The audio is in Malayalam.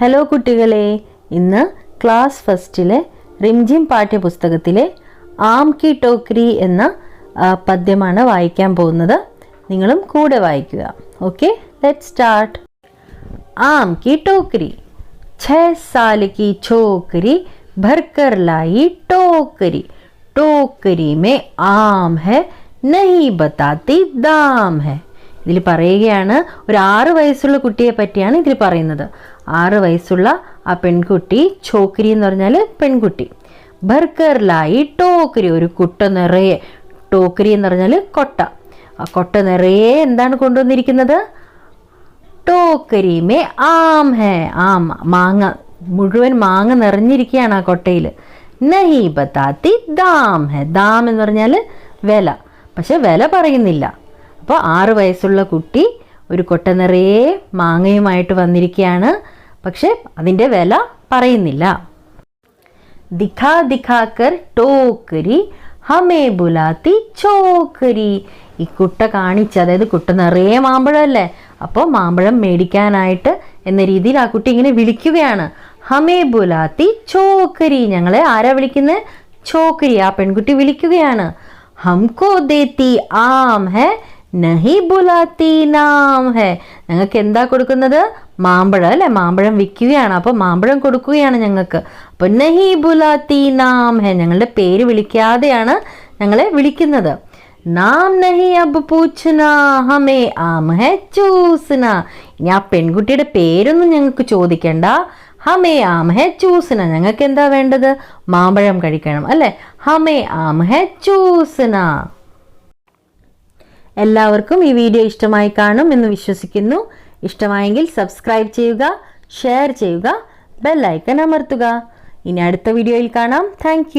ഹലോ കുട്ടികളെ, ഇന്ന് ക്ലാസ് ഫസ്റ്റിലെ റിംജിം പാഠ്യപുസ്തകത്തിലെ ആം കി ടോക്കരി എന്ന പദ്യമാണ് വായിക്കാൻ പോകുന്നത്. നിങ്ങളും കൂടെ വായിക്കുക. Okay, let's start. ആം കി ടോക്കരി. 6 साल की छोकरी भरकर लाई टोकरी, टोकरी में आम है नहीं बताती दाम है. ഇതിൽ പറയുകയാണ്, ഒരു 6 വയസ്സുള്ള കുട്ടിയെ പറ്റിയാണ് ഇതിൽ പറയുന്നത്. 6 വയസ്സുള്ള ആ പെൺകുട്ടി, ചോക്കരി എന്ന് പറഞ്ഞാൽ പെൺകുട്ടി, ഭർക്കർലായി ടോക്കരി, ഒരു കുട്ട നിറയെ, ടോക്കരി എന്ന് പറഞ്ഞാൽ കൊട്ട, ആ കൊട്ട നിറയെ എന്താണ് കൊണ്ടുവന്നിരിക്കുന്നത്? ടോക്കരി മേ ആം ഹേ, ആം മാങ്ങ, മുഴുവൻ മാങ്ങ നിറഞ്ഞിരിക്കുകയാണ് ആ കൊട്ടയിൽ. നഹി ബതാത്തി ദാം ഹെ, ദാം എന്ന് പറഞ്ഞാൽ വില, പക്ഷെ വില പറയുന്നില്ല. അപ്പോൾ 6 വയസ്സുള്ള കുട്ടി ഒരു കൊട്ട നിറയെ മാങ്ങയുമായിട്ട് വന്നിരിക്കുകയാണ്, പക്ഷെ അതിൻ്റെ വില പറയുന്നില്ല. ദിഖാ ദിഖാക്കർ ടോക്കരി ഹമേ ബുലാത്തി ചോക്കരി. ഈ കുട്ട കാണിച്ച്, അതായത് കുട്ട നിറയെ മാമ്പഴമല്ലേ, അപ്പോൾ മാമ്പഴം മേടിക്കാനായിട്ട് എന്ന രീതിയിൽ ആ കുട്ടി ഇങ്ങനെ വിളിക്കുകയാണ്. ഹമേ ബുലാത്തി ചോക്കരി, ഞങ്ങളെ ആരാ വിളിക്കുന്നത്? ചോക്കരി, ആ പെൺകുട്ടി വിളിക്കുകയാണ്. ഹംകോ ദേത്തി ആം ഹെ നഹി ബുലാത്തി നാം ഹെ, ഞങ്ങൾക്ക് എന്താ കൊടുക്കുന്നത്? മാമ്പഴം അല്ലേ, മാമ്പഴം വിൽക്കുകയാണ്, അപ്പോൾ മാമ്പഴം കൊടുക്കുകയാണ് ഞങ്ങൾക്ക്. അപ്പോൾ നഹി ബുലാത്തി നാം ഹെ, ഞങ്ങളുടെ പേര് വിളിക്കാതെയാണ് ഞങ്ങളെ വിളിക്കുന്നത്. നാം നഹി അബ് പൂച്ഛന ഹമേ ആം ഹെ ചൂസ്ന, ഇനി ആ പെൺകുട്ടിയുടെ പേരൊന്നും ഞങ്ങൾക്ക് ചോദിക്കണ്ട. ഹമേ ആം ഹെ ചൂസ്ന, ഞങ്ങൾക്ക് എന്താ വേണ്ടത്? മാമ്പഴം കഴിക്കണം അല്ലേ. ഹമേ ആം ഹെ ചൂസ്ന. എല്ലാവർക്കും ഈ വീഡിയോ ഇഷ്ടമായി കാണും എന്ന് വിശ്വസിക്കുന്നു. ഇഷ്ടമായെങ്കിൽ സബ്സ്ക്രൈബ് ചെയ്യുക, ഷെയർ ചെയ്യുക, ബെൽ ഐക്കൺ അമർത്തുക. ഇനി അടുത്ത വീഡിയോയിൽ കാണാം. താങ്ക്